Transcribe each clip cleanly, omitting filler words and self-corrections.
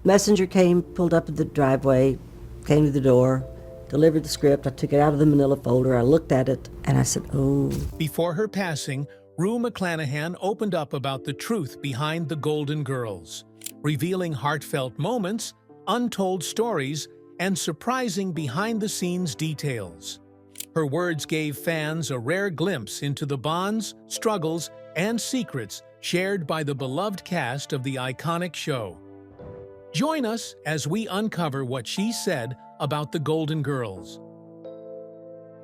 Messenger came, pulled up at the driveway, came to the door, delivered the script. I took it out of the manila folder. I looked at it, and I said, oh. Before her passing, Rue McClanahan opened up about the truth behind the Golden Girls, revealing heartfelt moments, untold stories, and surprising behind-the-scenes details. Her words gave fans a rare glimpse into the bonds, struggles, and secrets shared by the beloved cast of the iconic show. Join us as we uncover what she said about the Golden Girls.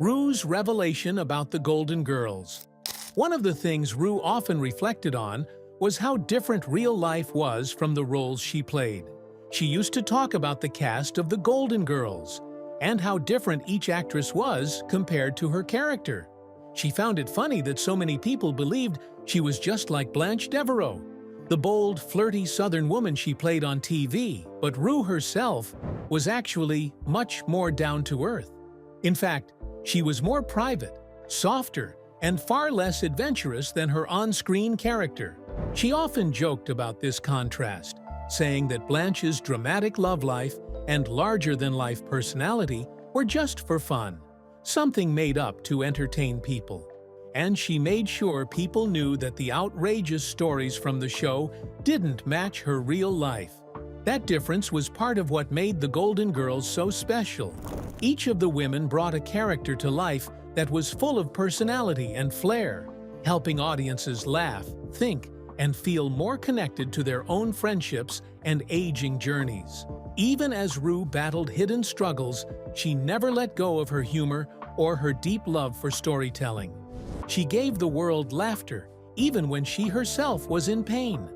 Rue's revelation about the Golden Girls. One of the things Rue often reflected on was how different real life was from the roles she played. She used to talk about the cast of the Golden Girls and how different each actress was compared to her character. She found it funny that so many people believed she was just like Blanche Devereaux, the bold, flirty Southern woman she played on TV, but Rue herself was actually much more down-to-earth. In fact, she was more private, softer, and far less adventurous than her on-screen character. She often joked about this contrast, saying that Blanche's dramatic love life and larger-than-life personality were just for fun, something made up to entertain people. And she made sure people knew that the outrageous stories from the show didn't match her real life. That difference was part of what made the Golden Girls so special. Each of the women brought a character to life that was full of personality and flair, helping audiences laugh, think, and feel more connected to their own friendships and aging journeys. Even as Rue battled hidden struggles, she never let go of her humor or her deep love for storytelling. She gave the world laughter, even when she herself was in pain.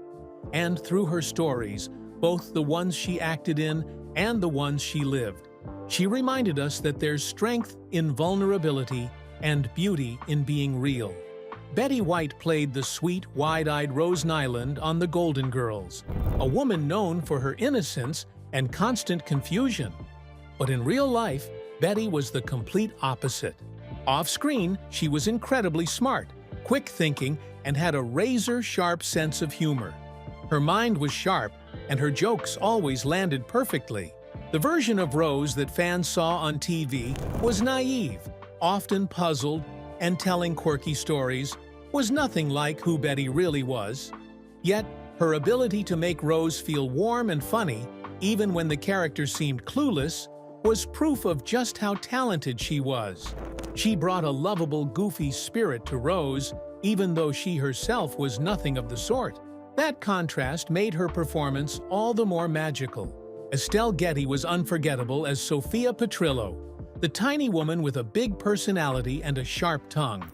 And through her stories, both the ones she acted in and the ones she lived, she reminded us that there's strength in vulnerability and beauty in being real. Betty White played the sweet, wide-eyed Rose Nyland on The Golden Girls, a woman known for her innocence and constant confusion. But in real life, Betty was the complete opposite. Off-screen, she was incredibly smart, quick-thinking, and had a razor-sharp sense of humor. Her mind was sharp, and her jokes always landed perfectly. The version of Rose that fans saw on TV was naive, often puzzled, and telling quirky stories, was nothing like who Betty really was. Yet, her ability to make Rose feel warm and funny, even when the character seemed clueless, was proof of just how talented she was. She brought a lovable, goofy spirit to Rose, even though she herself was nothing of the sort. That contrast made her performance all the more magical. Estelle Getty was unforgettable as Sophia Petrillo, the tiny woman with a big personality and a sharp tongue.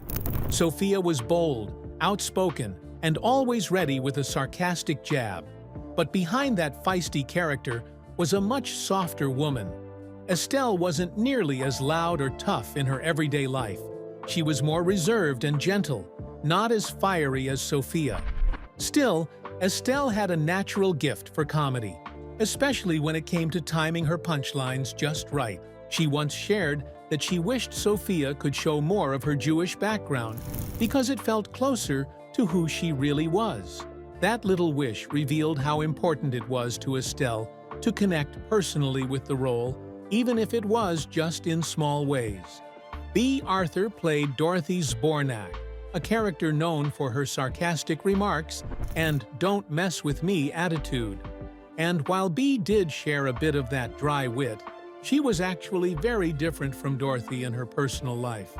Sophia was bold, outspoken, and always ready with a sarcastic jab. But behind that feisty character was a much softer woman. Estelle wasn't nearly as loud or tough in her everyday life. She was more reserved and gentle, not as fiery as Sophia. Still, Estelle had a natural gift for comedy, especially when it came to timing her punchlines just right. She once shared that she wished Sophia could show more of her Jewish background because it felt closer to who she really was. That little wish revealed how important it was to Estelle to connect personally with the role, even if it was just in small ways. Bea Arthur played Dorothy Zbornak, a character known for her sarcastic remarks and "don't mess with me" attitude. And while Bea did share a bit of that dry wit, she was actually very different from Dorothy in her personal life.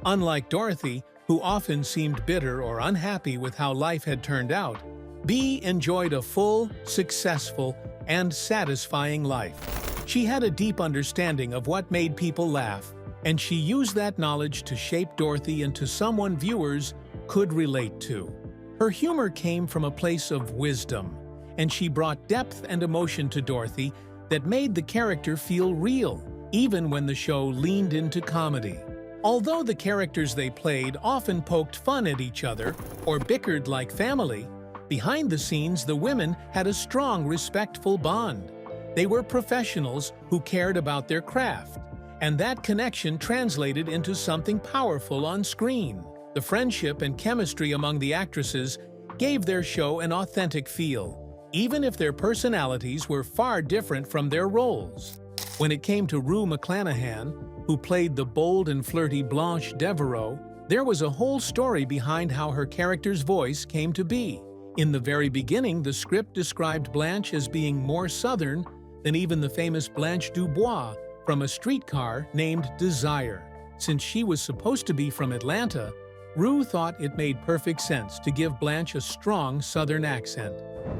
Unlike Dorothy, who often seemed bitter or unhappy with how life had turned out, Bea enjoyed a full, successful, and satisfying life. She had a deep understanding of what made people laugh, and she used that knowledge to shape Dorothy into someone viewers could relate to. Her humor came from a place of wisdom, and she brought depth and emotion to Dorothy that made the character feel real, even when the show leaned into comedy. Although the characters they played often poked fun at each other or bickered like family, behind the scenes the women had a strong, respectful bond. They were professionals who cared about their craft, and that connection translated into something powerful on screen. The friendship and chemistry among the actresses gave their show an authentic feel, even if their personalities were far different from their roles. When it came to Rue McClanahan, who played the bold and flirty Blanche Devereaux, there was a whole story behind how her character's voice came to be. In the very beginning, the script described Blanche as being more Southern than even the famous Blanche Dubois from A Streetcar Named Desire. Since she was supposed to be from Atlanta, Rue thought it made perfect sense to give Blanche a strong Southern accent.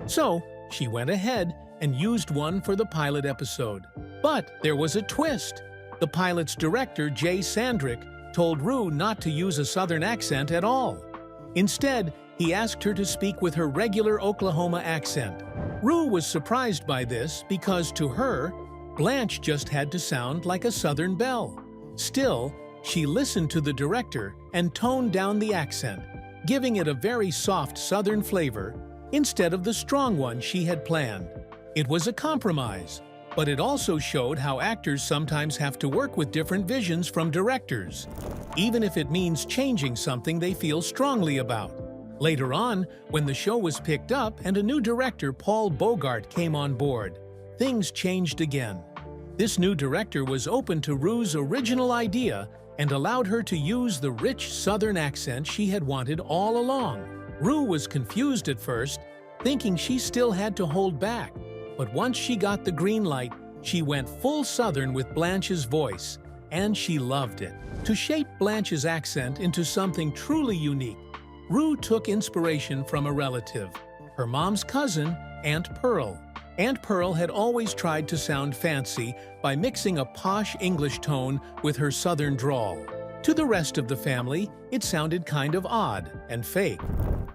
So, she went ahead and used one for the pilot episode. But there was a twist. The pilot's director, Jay Sandrick, told Rue not to use a Southern accent at all. Instead, he asked her to speak with her regular Oklahoma accent. Rue was surprised by this because, to her, Blanche just had to sound like a Southern belle. Still, she listened to the director and toned down the accent, giving it a very soft Southern flavor instead of the strong one she had planned. It was a compromise, but it also showed how actors sometimes have to work with different visions from directors, even if it means changing something they feel strongly about. Later on, when the show was picked up and a new director, Paul Bogart, came on board, things changed again. This new director was open to Rue's original idea and allowed her to use the rich Southern accent she had wanted all along. Rue was confused at first, thinking she still had to hold back, but once she got the green light, she went full Southern with Blanche's voice, and she loved it. To shape Blanche's accent into something truly unique, Rue took inspiration from a relative, her mom's cousin, Aunt Pearl. Aunt Pearl had always tried to sound fancy by mixing a posh English tone with her Southern drawl. To the rest of the family, it sounded kind of odd and fake.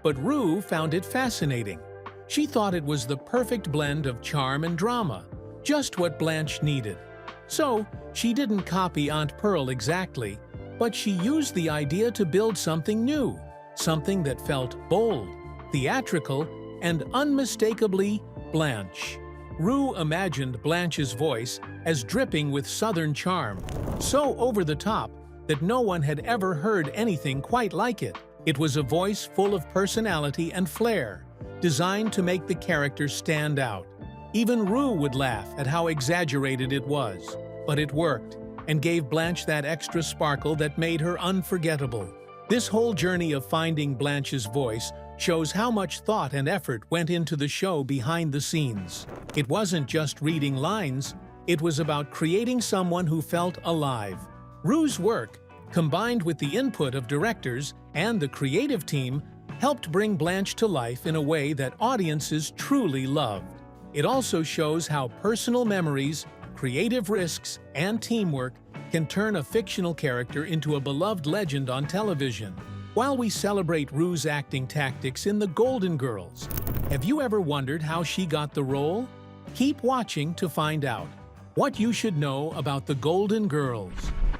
But Rue found it fascinating. She thought it was the perfect blend of charm and drama, just what Blanche needed. So, she didn't copy Aunt Pearl exactly, but she used the idea to build something new, something that felt bold, theatrical, and unmistakably Blanche. Rue imagined Blanche's voice as dripping with Southern charm, so over the top that no one had ever heard anything quite like it. It was a voice full of personality and flair, designed to make the character stand out. Even Rue would laugh at how exaggerated it was, but it worked and gave Blanche that extra sparkle that made her unforgettable. This whole journey of finding Blanche's voice shows how much thought and effort went into the show behind the scenes. It wasn't just reading lines, it was about creating someone who felt alive. Rue's work, combined with the input of directors and the creative team, helped bring Blanche to life in a way that audiences truly loved. It also shows how personal memories, creative risks, and teamwork can turn a fictional character into a beloved legend on television. While we celebrate Rue's acting tactics in The Golden Girls, have you ever wondered how she got the role? Keep watching to find out. What you should know about The Golden Girls.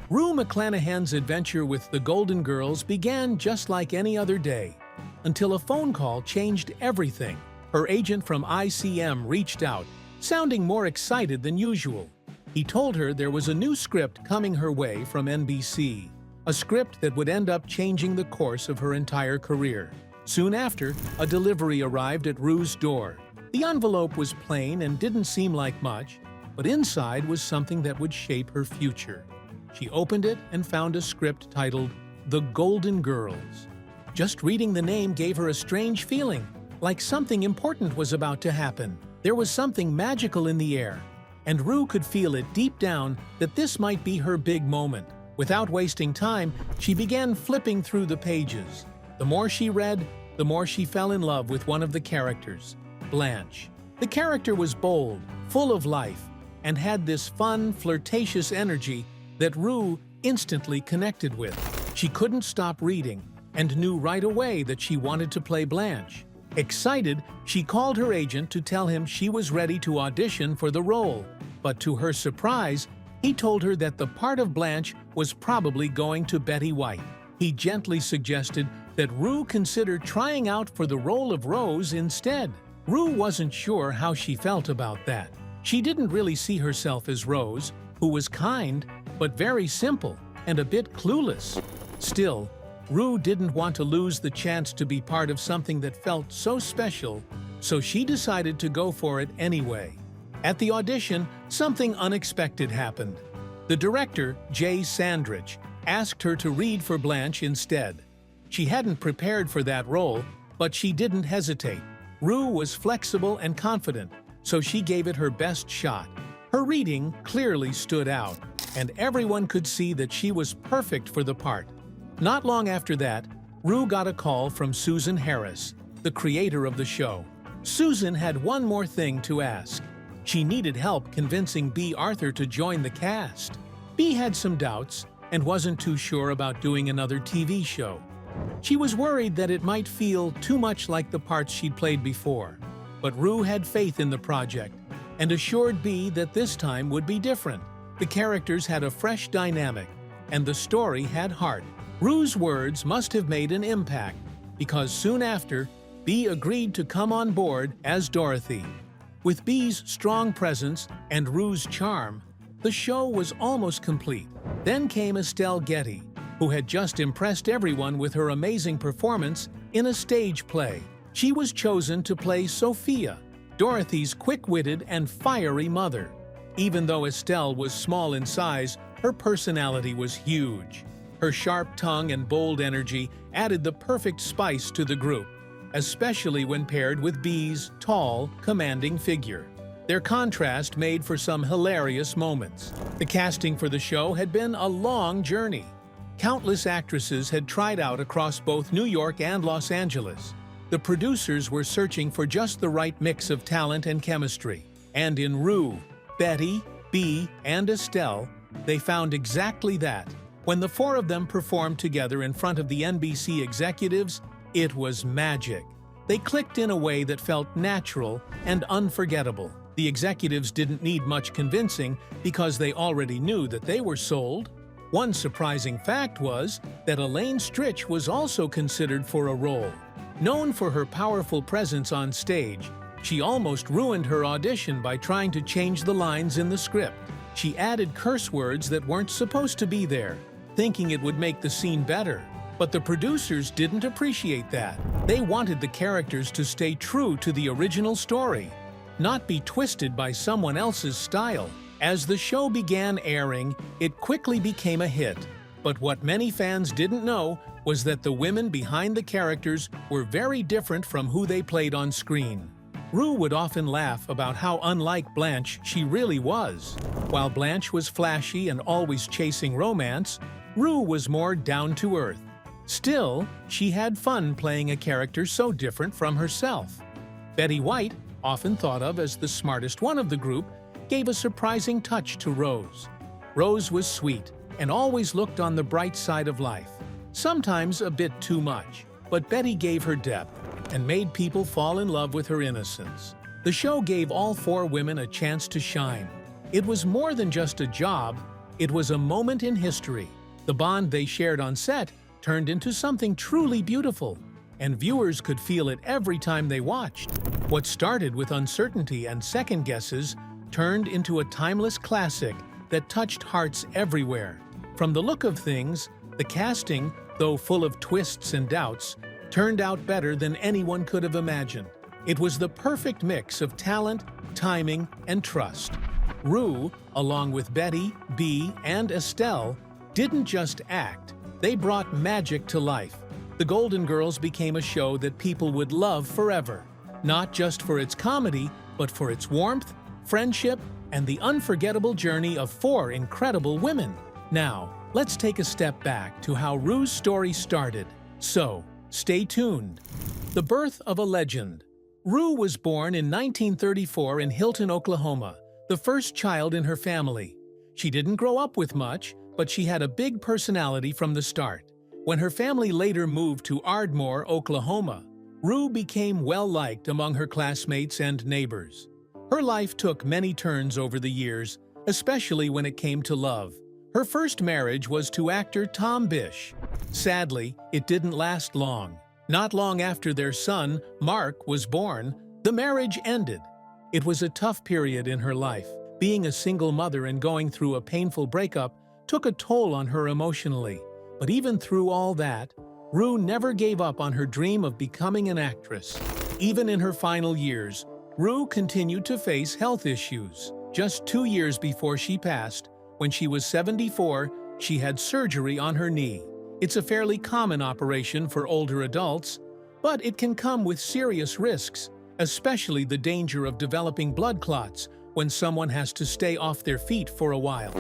Rue McClanahan's adventure with The Golden Girls began just like any other day, until a phone call changed everything. Her agent from ICM reached out, sounding more excited than usual. He told her there was a new script coming her way from NBC. A script that would end up changing the course of her entire career. Soon after, a delivery arrived at Rue's door. The envelope was plain and didn't seem like much, but inside was something that would shape her future. She opened it and found a script titled The Golden Girls. Just reading the name gave her a strange feeling, like something important was about to happen. There was something magical in the air, and Rue could feel it deep down that this might be her big moment. Without wasting time, she began flipping through the pages. The more she read, the more she fell in love with one of the characters, Blanche. The character was bold, full of life, and had this fun, flirtatious energy that Rue instantly connected with. She couldn't stop reading and knew right away that she wanted to play Blanche. Excited, she called her agent to tell him she was ready to audition for the role. But to her surprise, he told her that the part of Blanche was probably going to Betty White. He gently suggested that Rue consider trying out for the role of Rose instead. Rue wasn't sure how she felt about that. She didn't really see herself as Rose, who was kind, but very simple and a bit clueless. Still, Rue didn't want to lose the chance to be part of something that felt so special so she decided to go for it anyway. At the audition, something unexpected happened. The director, Jay Sandrich, asked her to read for Blanche instead. She hadn't prepared for that role, but she didn't hesitate. Rue was flexible and confident, so she gave it her best shot. Her reading clearly stood out, and everyone could see that she was perfect for the part. Not long after that, Rue got a call from Susan Harris, the creator of the show. Susan had one more thing to ask. She needed help convincing B. Arthur to join the cast. B. had some doubts and wasn't too sure about doing another TV show. She was worried that it might feel too much like the parts she'd played before. But Rue had faith in the project and assured B. that this time would be different. The characters had a fresh dynamic, and the story had heart. Rue's words must have made an impact, because soon after, B. agreed to come on board as Dorothy. With B's strong presence and Rue's charm, the show was almost complete. Then came Estelle Getty, who had just impressed everyone with her amazing performance in a stage play. She was chosen to play Sophia, Dorothy's quick-witted and fiery mother. Even though Estelle was small in size, her personality was huge. Her sharp tongue and bold energy added the perfect spice to the group, especially when paired with B's tall, commanding figure. Their contrast made for some hilarious moments. The casting for the show had been a long journey. Countless actresses had tried out across both New York and Los Angeles. The producers were searching for just the right mix of talent and chemistry. And in Rue, Betty, B, and Estelle, they found exactly that. When the four of them performed together in front of the NBC executives, it was magic. They clicked in a way that felt natural and unforgettable. The executives didn't need much convincing because they already knew that they were sold. One surprising fact was that Elaine Stritch was also considered for a role. Known for her powerful presence on stage, she almost ruined her audition by trying to change the lines in the script. She added curse words that weren't supposed to be there, thinking it would make the scene better. But the producers didn't appreciate that. They wanted the characters to stay true to the original story, not be twisted by someone else's style. As the show began airing, it quickly became a hit. But what many fans didn't know was that the women behind the characters were very different from who they played on screen. Rue would often laugh about how unlike Blanche she really was. While Blanche was flashy and always chasing romance, Rue was more down-to-earth. Still, she had fun playing a character so different from herself. Betty White, often thought of as the smartest one of the group, gave a surprising touch to Rose. Rose was sweet and always looked on the bright side of life, sometimes a bit too much. But Betty gave her depth and made people fall in love with her innocence. The show gave all four women a chance to shine. It was more than just a job, it was a moment in history. The bond they shared on set turned into something truly beautiful, and viewers could feel it every time they watched. What started with uncertainty and second guesses turned into a timeless classic that touched hearts everywhere. From the look of things, the casting, though full of twists and doubts, turned out better than anyone could have imagined. It was the perfect mix of talent, timing, and trust. Rue, along with Betty, B, and Estelle, didn't just act, they brought magic to life. The Golden Girls became a show that people would love forever, not just for its comedy, but for its warmth, friendship, and the unforgettable journey of four incredible women. Now, let's take a step back to how Rue's story started. So, stay tuned. The birth of a legend. Rue was born in 1934 in Hilton, Oklahoma, the first child in her family. She didn't grow up with much, but she had a big personality from the start. When her family later moved to Ardmore, Oklahoma, Rue became well-liked among her classmates and neighbors. Her life took many turns over the years, especially when it came to love. Her first marriage was to actor Tom Bish. Sadly, it didn't last long. Not long after their son, Mark, was born, the marriage ended. It was a tough period in her life. Being a single mother and going through a painful breakup took a toll on her emotionally. But even through all that, Rue never gave up on her dream of becoming an actress. Even in her final years, Rue continued to face health issues. Just 2 years before she passed, when she was 74, she had surgery on her knee. It's a fairly common operation for older adults, but it can come with serious risks, especially the danger of developing blood clots when someone has to stay off their feet for a while.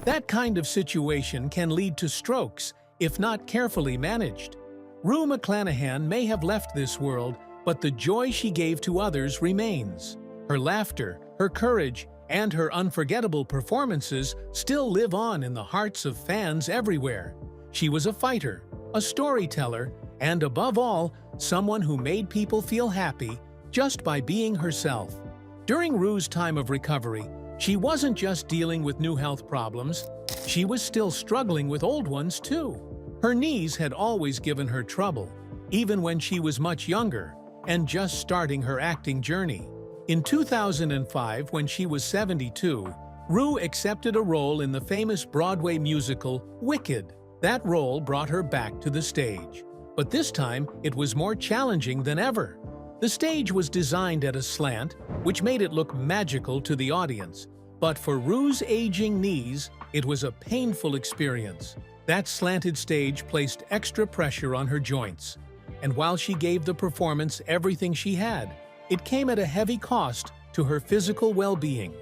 That kind of situation can lead to strokes if not carefully managed. Rue McClanahan may have left this world, but the joy she gave to others remains. Her laughter, her courage, and her unforgettable performances still live on in the hearts of fans everywhere. She was a fighter, a storyteller, and above all, someone who made people feel happy just by being herself. During Rue's time of recovery, she wasn't just dealing with new health problems, she was still struggling with old ones too. Her knees had always given her trouble, even when she was much younger and just starting her acting journey. In 2005, when she was 72, Rue accepted a role in the famous Broadway musical Wicked. That role brought her back to the stage, but this time it was more challenging than ever. The stage was designed at a slant, which made it look magical to the audience, but for Rue's aging knees, it was a painful experience. That slanted stage placed extra pressure on her joints, and while she gave the performance everything she had, it came at a heavy cost to her physical well-being.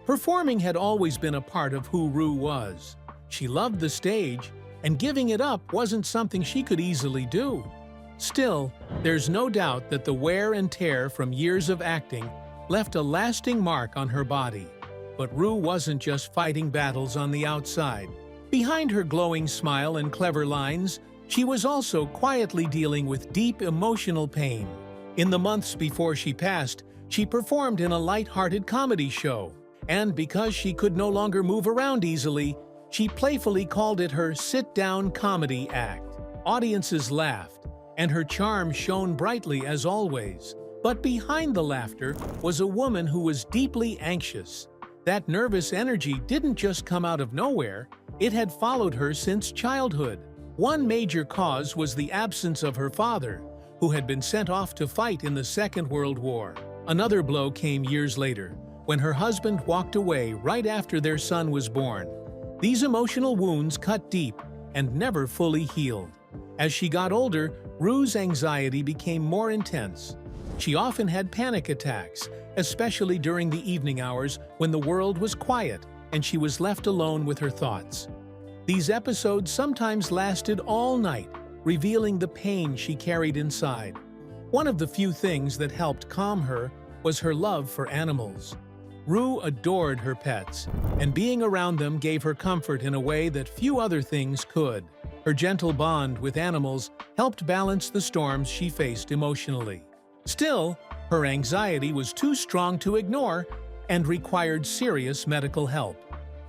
Performing had always been a part of who Rue was. She loved the stage, and giving it up wasn't something she could easily do. Still, there's no doubt that the wear and tear from years of acting left a lasting mark on her body. But Rue wasn't just fighting battles on the outside. Behind her glowing smile and clever lines, she was also quietly dealing with deep emotional pain. In the months before she passed, she performed in a light-hearted comedy show, and because she could no longer move around easily, she playfully called it her sit-down comedy act. Audiences laughed, and her charm shone brightly as always. But behind the laughter was a woman who was deeply anxious. That nervous energy didn't just come out of nowhere, it had followed her since childhood. One major cause was the absence of her father, who had been sent off to fight in the Second World War. Another blow came years later, when her husband walked away right after their son was born. These emotional wounds cut deep and never fully healed. As she got older, Rue's anxiety became more intense. She often had panic attacks, especially during the evening hours when the world was quiet and she was left alone with her thoughts. These episodes sometimes lasted all night, revealing the pain she carried inside. One of the few things that helped calm her was her love for animals. Rue adored her pets, and being around them gave her comfort in a way that few other things could. Her gentle bond with animals helped balance the storms she faced emotionally. Still, her anxiety was too strong to ignore and required serious medical help.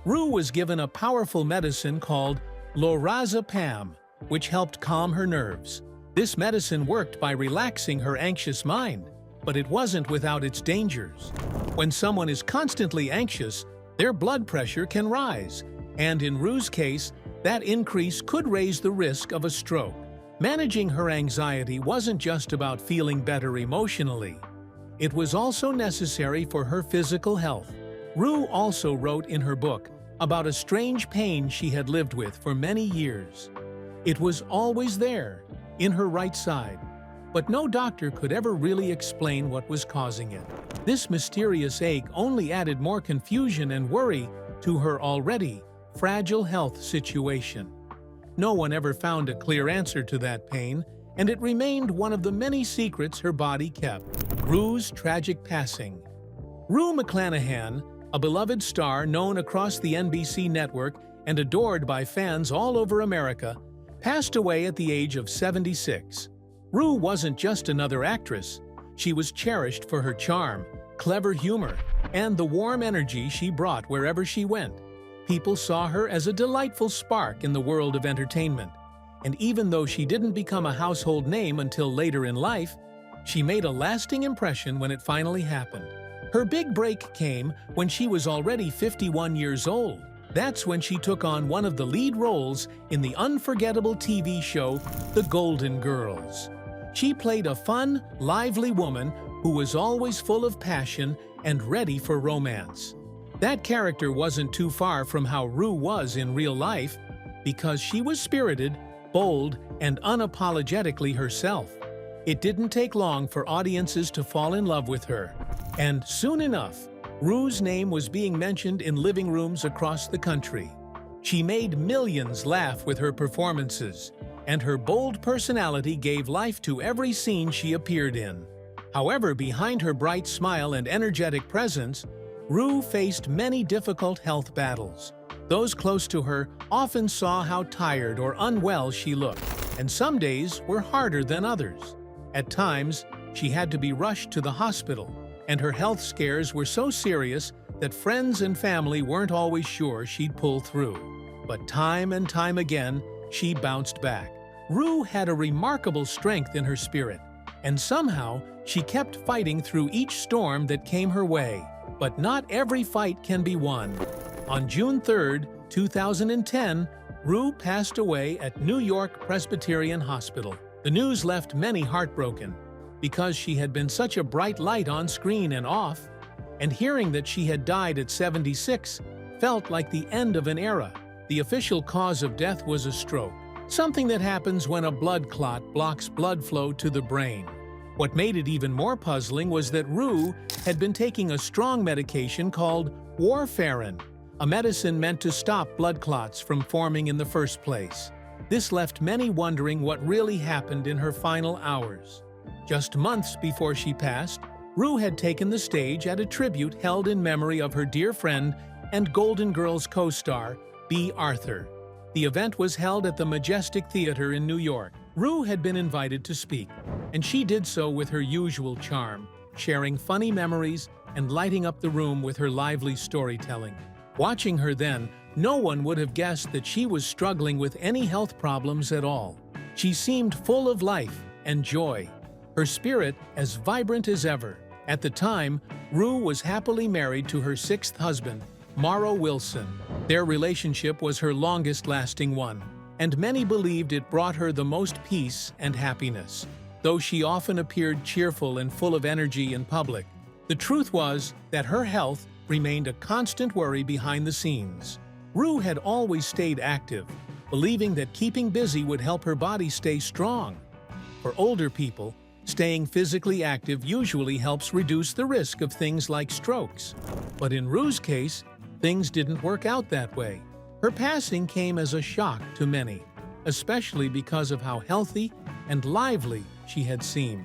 Rue was given a powerful medicine called lorazepam, which helped calm her nerves. This medicine worked by relaxing her anxious mind, but it wasn't without its dangers. When someone is constantly anxious, their blood pressure can rise, and in Rue's case, that increase could raise the risk of a stroke. Managing her anxiety wasn't just about feeling better emotionally. It was also necessary for her physical health. Rue also wrote in her book about a strange pain she had lived with for many years. It was always there, in her right side, but no doctor could ever really explain what was causing it. This mysterious ache only added more confusion and worry to her already fragile health situation. No one ever found a clear answer to that pain, and it remained one of the many secrets her body kept. Rue's tragic passing. Rue McClanahan, a beloved star known across the NBC network and adored by fans all over America, passed away at the age of 76. Rue wasn't just another actress. She was cherished for her charm, clever humor, and the warm energy she brought wherever she went. People saw her as a delightful spark in the world of entertainment. And even though she didn't become a household name until later in life, she made a lasting impression when it finally happened. Her big break came when she was already 51 years old. That's when she took on one of the lead roles in the unforgettable TV show, The Golden Girls. She played a fun, lively woman who was always full of passion and ready for romance. That character wasn't too far from how Rue was in real life, because she was spirited, bold, and unapologetically herself. It didn't take long for audiences to fall in love with her, and soon enough, Rue's name was being mentioned in living rooms across the country. She made millions laugh with her performances, and her bold personality gave life to every scene she appeared in. However, behind her bright smile and energetic presence, Rue faced many difficult health battles. Those close to her often saw how tired or unwell she looked, and some days were harder than others. At times, she had to be rushed to the hospital, and her health scares were so serious that friends and family weren't always sure she'd pull through. But time and time again, she bounced back. Rue had a remarkable strength in her spirit, and somehow she kept fighting through each storm that came her way. But not every fight can be won. On June 3, 2010, Rue passed away at New York Presbyterian Hospital. The news left many heartbroken, because she had been such a bright light on screen and off, and hearing that she had died at 76 felt like the end of an era. The official cause of death was a stroke, something that happens when a blood clot blocks blood flow to the brain. What made it even more puzzling was that Rue had been taking a strong medication called warfarin, a medicine meant to stop blood clots from forming in the first place. This left many wondering what really happened in her final hours. Just months before she passed, Rue had taken the stage at a tribute held in memory of her dear friend and Golden Girls co-star, Bea Arthur. The event was held at the Majestic Theater in New York. Rue had been invited to speak, and she did so with her usual charm, sharing funny memories and lighting up the room with her lively storytelling. Watching her then, no one would have guessed that she was struggling with any health problems at all. She seemed full of life and joy, her spirit as vibrant as ever. At the time, Rue was happily married to her sixth husband, Morrow Wilson. Their relationship was her longest-lasting one, and many believed it brought her the most peace and happiness. Though she often appeared cheerful and full of energy in public, the truth was that her health remained a constant worry behind the scenes. Rue had always stayed active, believing that keeping busy would help her body stay strong. For older people, staying physically active usually helps reduce the risk of things like strokes. But in Rue's case, things didn't work out that way. Her passing came as a shock to many, especially because of how healthy and lively she had seemed.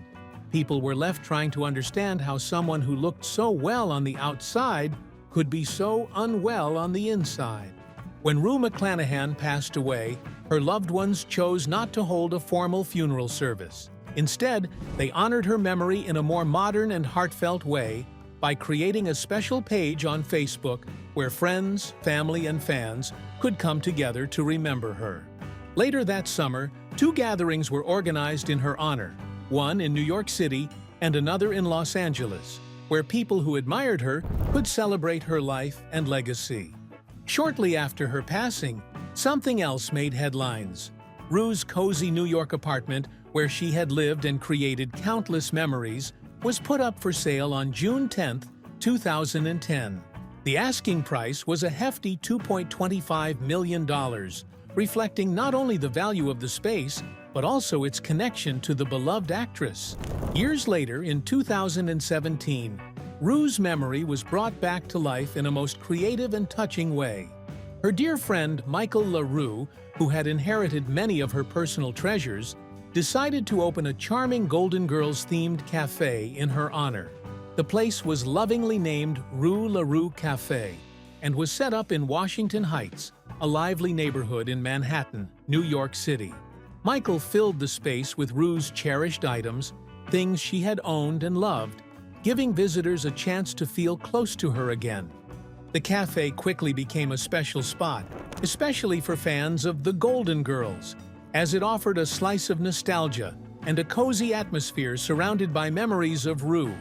People were left trying to understand how someone who looked so well on the outside could be so unwell on the inside. When Rue McClanahan passed away, her loved ones chose not to hold a formal funeral service. Instead, they honored her memory in a more modern and heartfelt way by creating a special page on Facebook where friends, family, and fans could come together to remember her. Later that summer, 2 gatherings were organized in her honor, one in New York City and another in Los Angeles, where people who admired her could celebrate her life and legacy. Shortly after her passing, something else made headlines. Rue's cozy New York apartment, where she had lived and created countless memories, was put up for sale on June 10, 2010. The asking price was a hefty $2.25 million, reflecting not only the value of the space, but also its connection to the beloved actress. Years later, in 2017, Rue's memory was brought back to life in a most creative and touching way. Her dear friend Michael LaRue, who had inherited many of her personal treasures, decided to open a charming Golden Girls-themed cafe in her honor. The place was lovingly named Rue LaRue Cafe and was set up in Washington Heights, a lively neighborhood in Manhattan, New York City. Michael filled the space with Rue's cherished items, things she had owned and loved, giving visitors a chance to feel close to her again. The cafe quickly became a special spot, especially for fans of the Golden Girls, as it offered a slice of nostalgia and a cozy atmosphere surrounded by memories of Rue.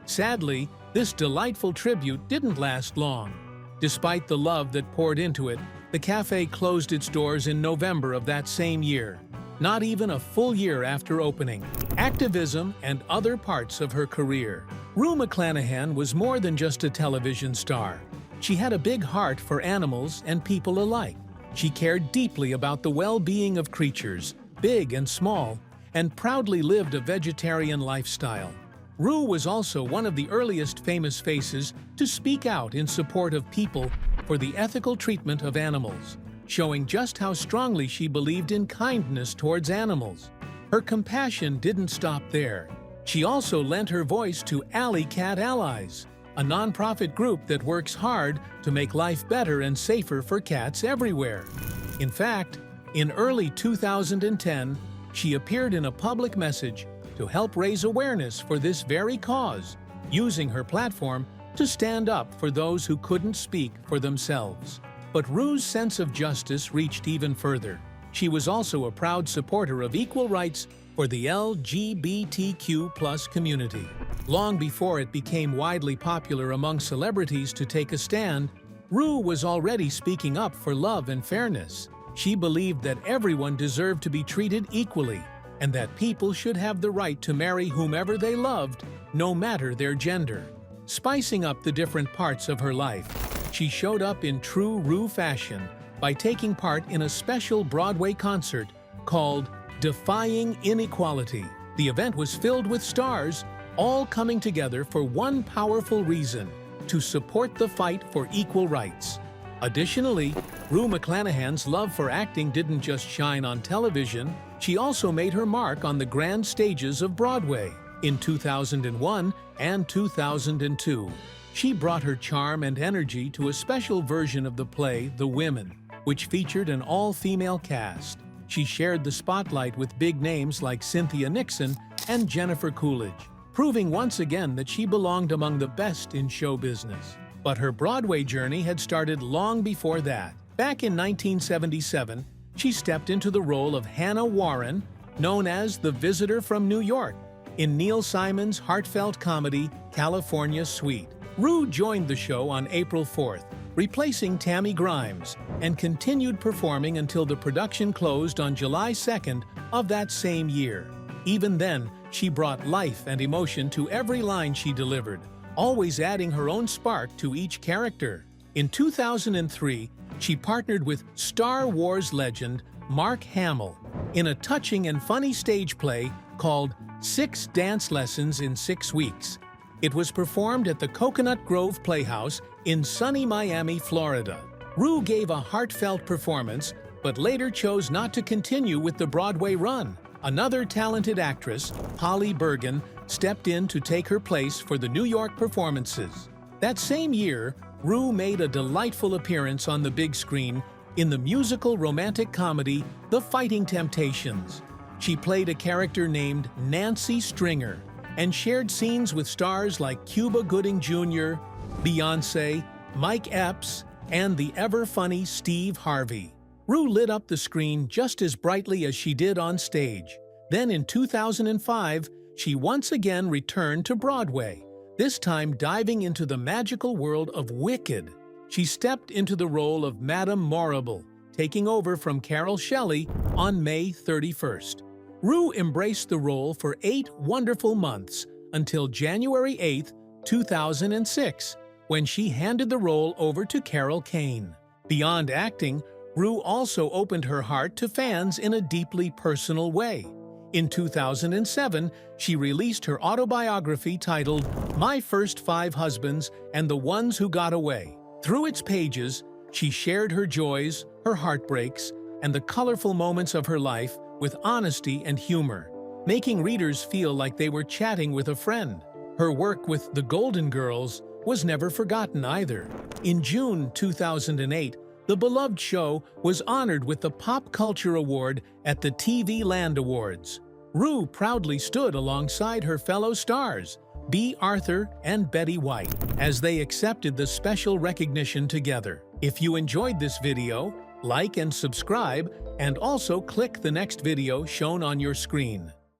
Sadly, this delightful tribute didn't last long. Despite the love that poured into it, the cafe closed its doors in November of that same year, not even a full year after opening. activism, and other parts of her career. Rue McClanahan was more than just a television star. She had a big heart for animals and people alike. She cared deeply about the well-being of creatures, big and small, and proudly lived a vegetarian lifestyle. Rue was also one of the earliest famous faces to speak out in support of people for the ethical treatment of animals, showing just how strongly she believed in kindness towards animals. Her compassion didn't stop there. She also lent her voice to Alley Cat Allies, a nonprofit group that works hard to make life better and safer for cats everywhere. In fact, in early 2010, she appeared in a public message to help raise awareness for this very cause, using her platform to stand up for those who couldn't speak for themselves. But Rue's sense of justice reached even further. She was also a proud supporter of equal rights for the LGBTQ+ community. Long before it became widely popular among celebrities to take a stand, Rue was already speaking up for love and fairness. She believed that everyone deserved to be treated equally, and that people should have the right to marry whomever they loved, no matter their gender. Spicing up the different parts of her life, she showed up in true Rue fashion by taking part in a special Broadway concert called Defying Inequality. The event was filled with stars, all coming together for one powerful reason: to support the fight for equal rights. Additionally, Rue McClanahan's love for acting didn't just shine on television, she also made her mark on the grand stages of Broadway. In 2001 and 2002, she brought her charm and energy to a special version of the play The Women, which featured an all-female cast. She shared the spotlight with big names like Cynthia Nixon and Jennifer Coolidge, proving once again that she belonged among the best in show business. But her Broadway journey had started long before that. Back in 1977, she stepped into the role of Hannah Warren, known as the Visitor from New York, in Neil Simon's heartfelt comedy California Suite. Rue joined the show on April 4th, replacing Tammy Grimes, and continued performing until the production closed on July 2nd of that same year. Even then, she brought life and emotion to every line she delivered, always adding her own spark to each character. In 2003, she partnered with Star Wars legend Mark Hamill in a touching and funny stage play called 6 Dance Lessons in 6 Weeks. It was performed at the Coconut Grove Playhouse in sunny Miami, Florida. Rue gave a heartfelt performance, but later chose not to continue with the Broadway run. Another talented actress, Holly Bergen, stepped in to take her place for the New York performances. That same year, Rue made a delightful appearance on the big screen in the musical romantic comedy The Fighting Temptations. She played a character named Nancy Stringer and shared scenes with stars like Cuba Gooding Jr., Beyoncé, Mike Epps, and the ever-funny Steve Harvey. Rue lit up the screen just as brightly as she did on stage. Then in 2005, she once again returned to Broadway, this time diving into the magical world of Wicked. She stepped into the role of Madame Morrible, taking over from Carol Shelley on May 31st. Rue embraced the role for 8 wonderful months until January 8, 2006, when she handed the role over to Carol Kane. Beyond acting, Rue also opened her heart to fans in a deeply personal way. In 2007, she released her autobiography titled My First 5 Husbands and the Ones Who Got Away. Through its pages, she shared her joys, her heartbreaks, and the colorful moments of her life with honesty and humor, making readers feel like they were chatting with a friend. Her work with the Golden Girls was never forgotten either. In June 2008, the beloved show was honored with the Pop Culture Award at the TV Land Awards. Rue proudly stood alongside her fellow stars, Bea Arthur and Betty White, as they accepted the special recognition together. If you enjoyed this video, like and subscribe, and also click the next video shown on your screen.